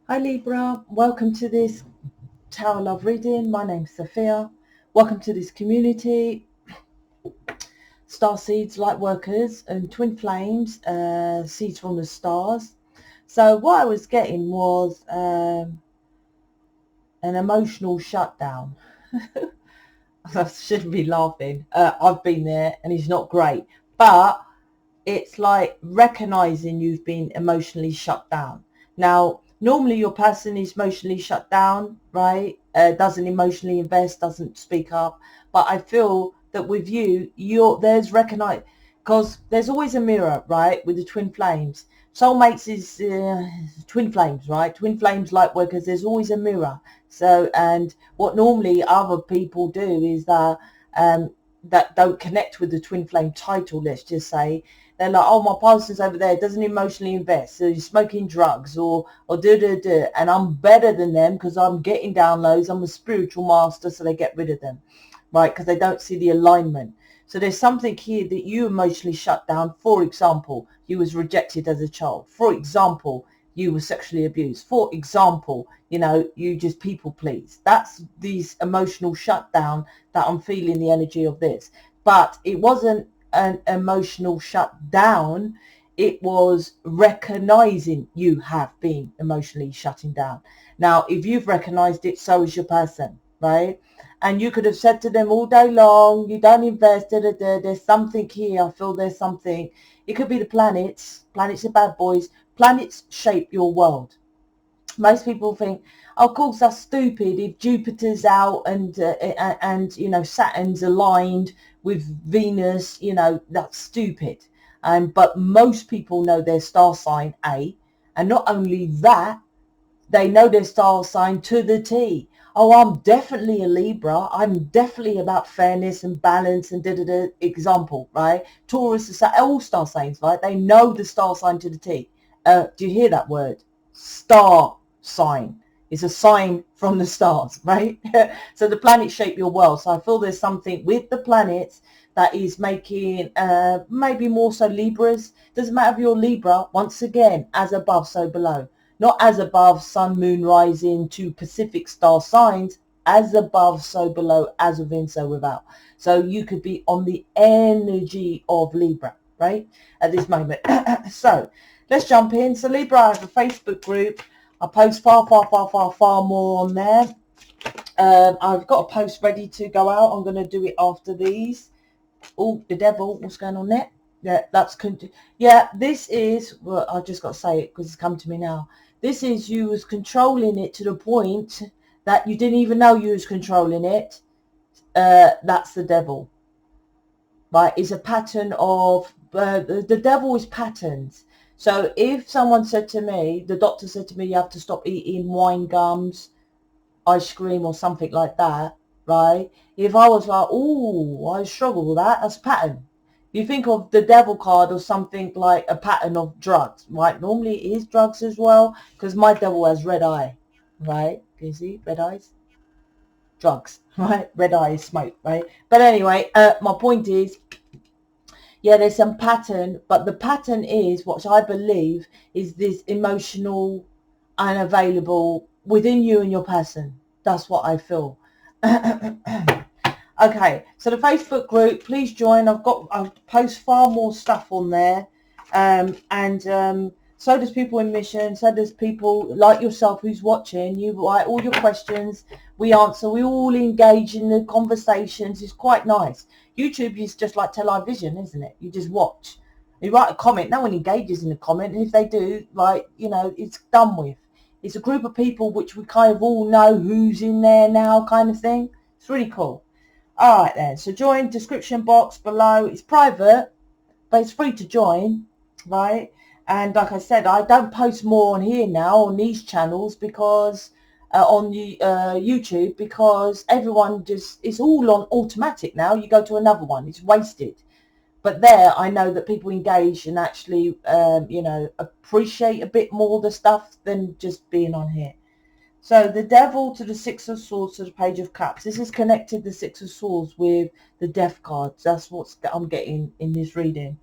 Hi Libra, welcome to this Tower Love reading. My name's Sophia. Welcome to this community, starseeds, lightworkers and twin flames, seeds from the stars. So what I was getting was an emotional shutdown. I shouldn't be laughing. I've been there and it's not great, but it's like recognizing you've been emotionally shut down. Now, normally your person is emotionally shut down, right? Doesn't emotionally invest, doesn't speak up. But I feel that with you, there's recognize, because there's always a mirror, right? With the twin flames. Soulmates is twin flames, right? Twin flames, light workers, there's always a mirror. So, and what normally other people do is that don't connect with the twin flame title, let's just say, they're like, oh, my person's over there doesn't emotionally invest, so he's smoking drugs or do, and I'm better than them because I'm getting downloads, I'm a spiritual master, so they get rid of them, right? Because they don't see the alignment. So there's something here that you emotionally shut down. For example, you was rejected as a child. For example, you were sexually abused. For example, you just people please. That's these emotional shutdown that I'm feeling the energy of this. But it wasn't an emotional shutdown. It was recognizing you have been emotionally shutting down. Now, if you've recognized it, so is your person, right? And you could have said to them all day long, you don't invest, there's something here, I feel there's something. It could be the planets. Planets are bad boys. Planets shape your world. Most people think, oh, of course, that's stupid. If Jupiter's out and Saturn's aligned with Venus, that's stupid. But most people know their star sign A, and not only that, they know their star sign to the T. Oh, I'm definitely a Libra. I'm definitely about fairness and balance and da-da-da. Example, right? Taurus is all star signs, right? They know the star sign to the T. Do you hear that word? Star sign. It's a sign from the stars, right? So the planets shape your world. So I feel there's something with the planets that is making maybe more so Libras. Doesn't matter if you're Libra, once again, as above, so below. Not as above, sun, moon, rising to Pacific star signs, as above, so below, as within, so without. So you could be on the energy of Libra, right, at this moment. So let's jump in. So Libra, I have a Facebook group. I post far more on there. I've got a post ready to go out. I'm going to do it after these. Oh, the devil, what's going on there? Yeah, this is, well, I just got to say it because it's come to me now. This is you was controlling it to the point that you didn't even know you was controlling it. That's the devil, right? It's a pattern of, the devil is patterns. So if someone said to me, the doctor said to me, you have to stop eating wine, gums, ice cream or something like that, right? If I was like, oh, I struggle with that, that's a pattern. You think of the devil card or something like a pattern of drugs, right? Normally it is drugs as well, because my devil has red eye, right? Can you see red eyes? Drugs, right? Red eye is smoke, right? But anyway, my point is, yeah, there's some pattern, but the pattern is what I believe is this emotional unavailable within you and your person. That's what I feel. Okay, so the Facebook group, please join. I post far more stuff on there, and so does people in mission. So does people like yourself who's watching. You write all your questions, we answer. We all engage in the conversations. It's quite nice. YouTube is just like television, isn't it? You just watch. You write a comment. No one engages in the comment, and if they do, it's done with. It's a group of people which we kind of all know who's in there now, kind of thing. It's really cool. All right then, so join, description box below. It's private, but it's free to join, right? And like I said, I don't post more on here now on these channels because on the YouTube, because everyone just, it's all on automatic now. You go to another one, it's wasted. But there, I know that people engage and actually, appreciate a bit more the stuff than just being on here. So the devil to the Six of Swords to the Page of Cups. This is connected, the Six of Swords, with the Death cards. That's what I'm getting in this reading.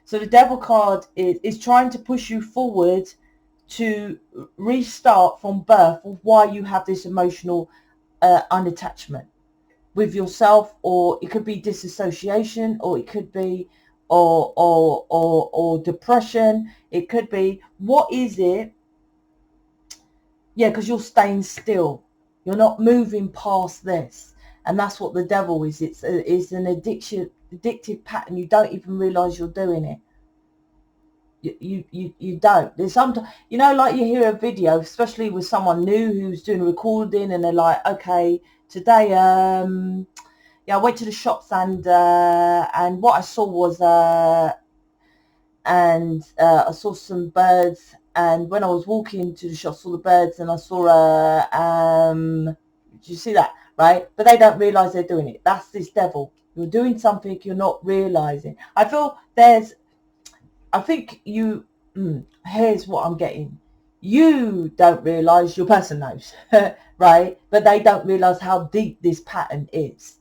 So the devil card is trying to push you forward to restart from birth of why you have this emotional unattachment with yourself, or it could be disassociation, or it could be or depression. It could be, what is it? Yeah, because you're staying still. You're not moving past this. And that's what the devil is. It's an addictive pattern. You don't even realize you're doing it. You don't. There's sometimes, you know, like you hear a video, especially with someone new who's doing a recording, and they're like, okay, today, yeah, I went to the shops, and what I saw was, I saw some birds, and when I was walking to the shop, I saw the birds, and I saw did you see that? Right? But they don't realize they're doing it. That's this devil. You're doing something you're not realizing. I think you, here's what I'm getting. You don't realize, your person knows, right? But they don't realize how deep this pattern is.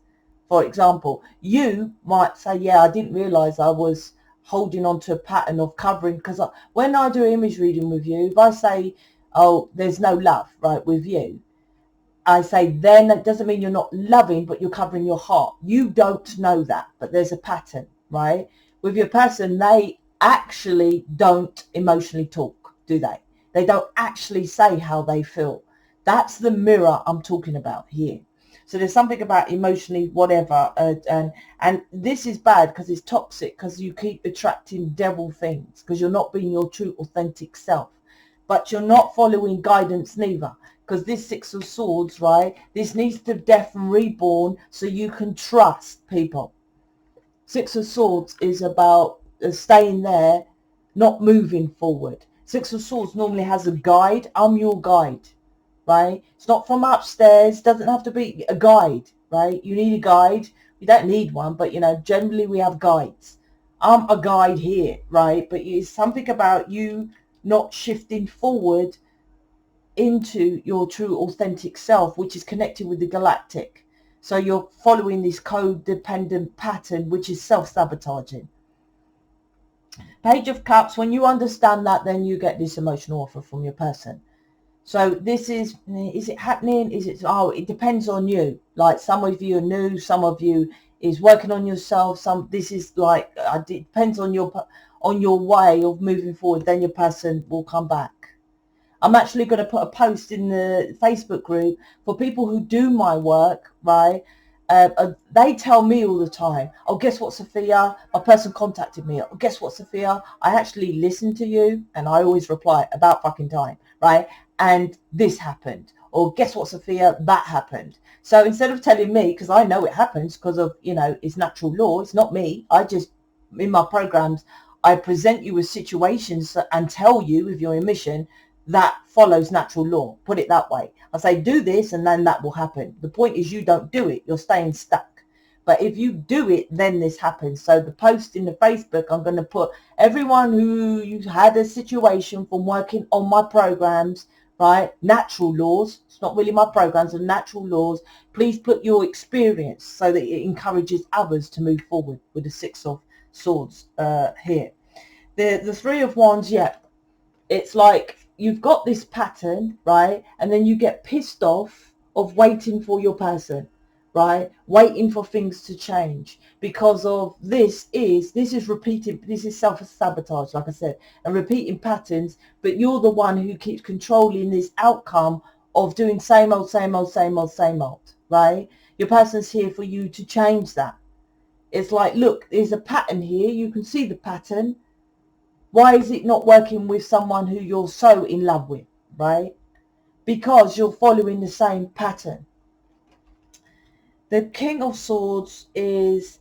For example, you might say, yeah, I didn't realize I was holding on to a pattern of covering, because when I do image reading with you, if I say, oh, there's no love, right, with you, I say, then it doesn't mean you're not loving, but you're covering your heart. You don't know that, but there's a pattern, right? With your person, they actually don't emotionally talk, do they? They don't actually say how they feel. That's the mirror I'm talking about here. So there's something about emotionally whatever, and this is bad because it's toxic, because you keep attracting devil things, because you're not being your true authentic self, but you're not following guidance neither. Because this Six of Swords, right, this needs to death and reborn so you can trust people. Six of Swords is about staying there, not moving forward. Six of Swords normally has a guide. I'm your guide, right? It's not from upstairs. Doesn't have to be a guide, right? You need a guide. You don't need one, but, you know, generally we have guides. I'm a guide here, right? But it's something about you not shifting forward into your true authentic self, which is connected with the galactic. So you're following this codependent pattern, which is self-sabotaging. Page of Cups, when you understand that, then you get this emotional offer from your person. So this is it happening? It depends on you. Like, some of you are new, some of you is working on yourself. This is like, it depends on your way of moving forward. Then your person will come back. I'm actually going to put a post in the Facebook group for people who do my work, right? They tell me all the time, oh, guess what, Sophia? A person contacted me. Oh, guess what, Sophia? I actually listened to you, and I always reply about fucking time, right? And this happened. Or guess what, Sophia? That happened. So instead of telling me, because I know it happens because of, you know, it's natural law. It's not me. I just, in my programs, I present you with situations and tell you with your emission that follows natural law. Put it that way. I say, do this, and then that will happen. The point is, you don't do it. You're staying stuck. But if you do it, then this happens. So the post in the Facebook, I'm going to put everyone who you had a situation from working on my programs, right? Natural laws. It's not really my programs, are natural laws. Please put your experience so that it encourages others to move forward with the Six of Swords here. The Three of Wands, yeah. It's like you've got this pattern, right? And then you get pissed off of waiting for your person, right? Waiting for things to change because of this is repeating. This is self-sabotage, like I said, and repeating patterns. But you're the one who keeps controlling this outcome of doing same old, same old, same old, same old, right? Your person's here for you to change that. It's like, look, there's a pattern here. You can see the pattern. Why is it not working with someone who you're so in love with, right? Because you're following the same pattern. The King of Swords is,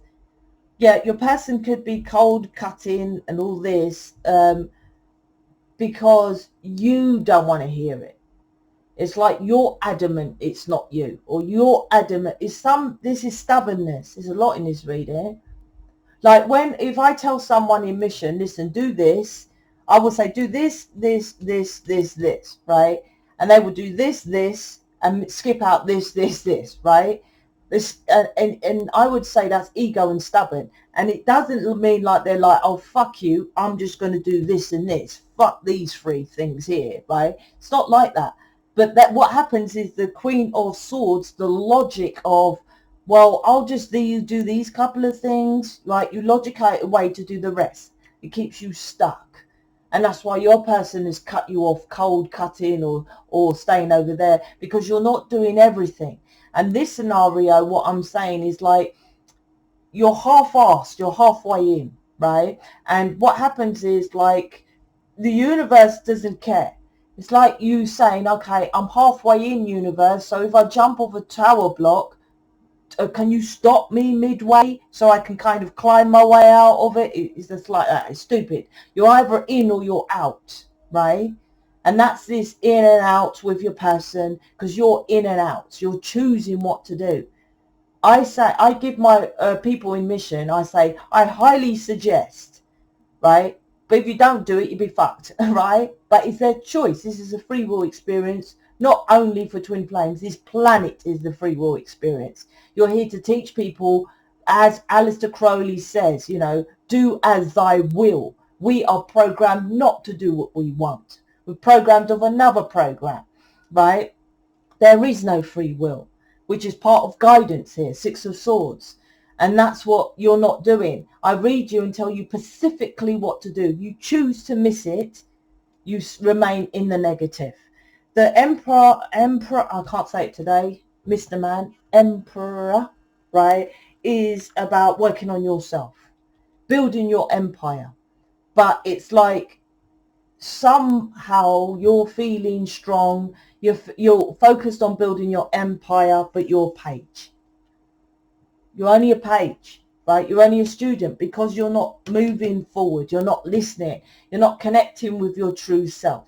yeah, your person could be cold, cutting and all this because you don't want to hear it. It's like you're adamant it's not you, or you're adamant. This is stubbornness. There's a lot in this reading. Like if I tell someone in mission, listen, do this, I will say, do this, this, this, this, this, right? And they will do this, this, and skip out this, this, this, right? This and I would say that's ego and stubborn. And it doesn't mean like they're like, oh, fuck you, I'm just going to do this and this. Fuck these three things here, right? It's not like that. But that what happens is the Queen of Swords, the logic of, well, I'll just do these couple of things. Like, you logicate a way to do the rest. It keeps you stuck. And that's why your person has cut you off, cold cutting or staying over there, because you're not doing everything. And this scenario, what I'm saying is like, you're half-assed, you're halfway in, right? And what happens is like, the universe doesn't care. It's like you saying, okay, I'm halfway in, universe, so if I jump off a tower block, can you stop me midway so I can kind of climb my way out of it? It's just like that. It's stupid. You're either in or you're out, right? And that's this in and out with your person, because you're in and out. You're choosing what to do. I say, I give my people in mission, I say, I highly suggest, right? But if you don't do it, you'll be fucked, right? But it's their choice. This is a free will experience, not only for twin flames. This planet is the free will experience. You're here to teach people, as Aleister Crowley says, you know, do as thy will. We are programmed not to do what we want. We're programmed of another program, right? There is no free will, which is part of guidance here, Six of Swords. And that's what you're not doing. I read you and tell you specifically what to do. You choose to miss it, you remain in the negative. The Emperor, I can't say it today, Mr. Man, Emperor, right, is about working on yourself, building your empire. But it's like, somehow you're feeling strong, you're focused on building your empire, but you're a page. You're only a page, right? You're only a student, because you're not moving forward. You're not listening. You're not connecting with your true self.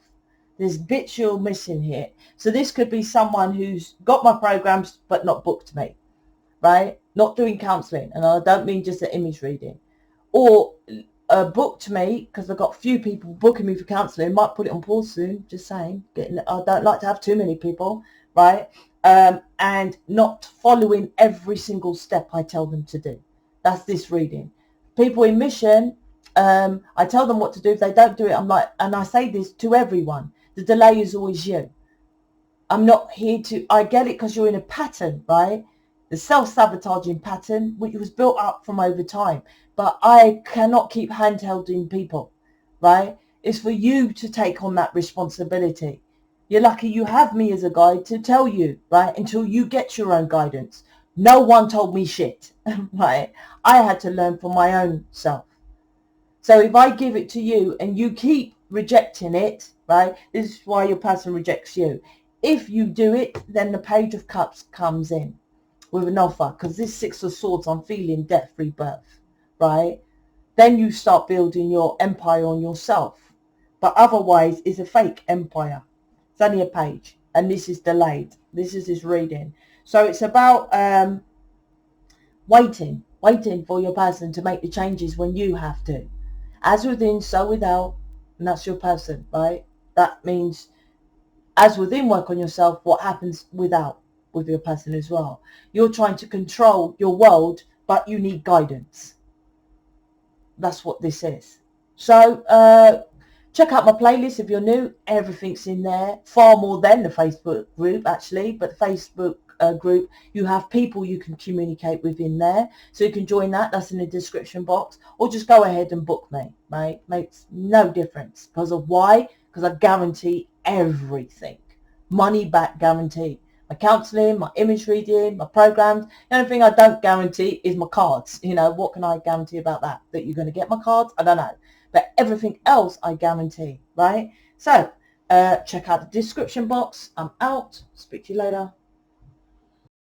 There's bits you're missing here. So this could be someone who's got my programs but not booked me, right? Not doing counseling. And I don't mean just the image reading. Or booked me, because I've got a few people booking me for counselling. Might put it on pause soon, just saying. I don't like to have too many people, right? And not following every single step I tell them to do. That's this reading. People in mission, I tell them what to do. If they don't do it, I'm like, and I say this to everyone, the delay is always you. I'm not here to, I get it, because you're in a pattern, right? The self-sabotaging pattern, which was built up from over time. But I cannot keep handholding people, right? It's for you to take on that responsibility. You're lucky you have me as a guide to tell you, right? Until you get your own guidance. No one told me shit, right? I had to learn for my own self. So if I give it to you and you keep rejecting it, right? This is why your person rejects you. If you do it, then the Page of Cups comes in with an offer, because this Six of Swords, I'm feeling death, rebirth, right? Then you start building your empire on yourself. But otherwise, it's a fake empire. It's only a page, and this is delayed. This is his reading. So it's about waiting for your person to make the changes when you have to. As within, so without, and that's your person, right? That means as within, work on yourself, what happens without with your person as well. You're trying to control your world, but you need guidance. That's what this is. So check out my playlist if you're new. Everything's in there, far more than the Facebook group actually. But the Facebook group, you have people you can communicate with in there, so you can join that. That's in the description box, or just go ahead and book me, right? Makes no difference. Because of why? Because I guarantee everything, money back guarantee. My counselling, my image reading, my programs. The only thing I don't guarantee is my cards. You know, what can I guarantee about that? That you're going to get my cards? I don't know. But everything else I guarantee, right? So check out the description box. I'm out. Speak to you later.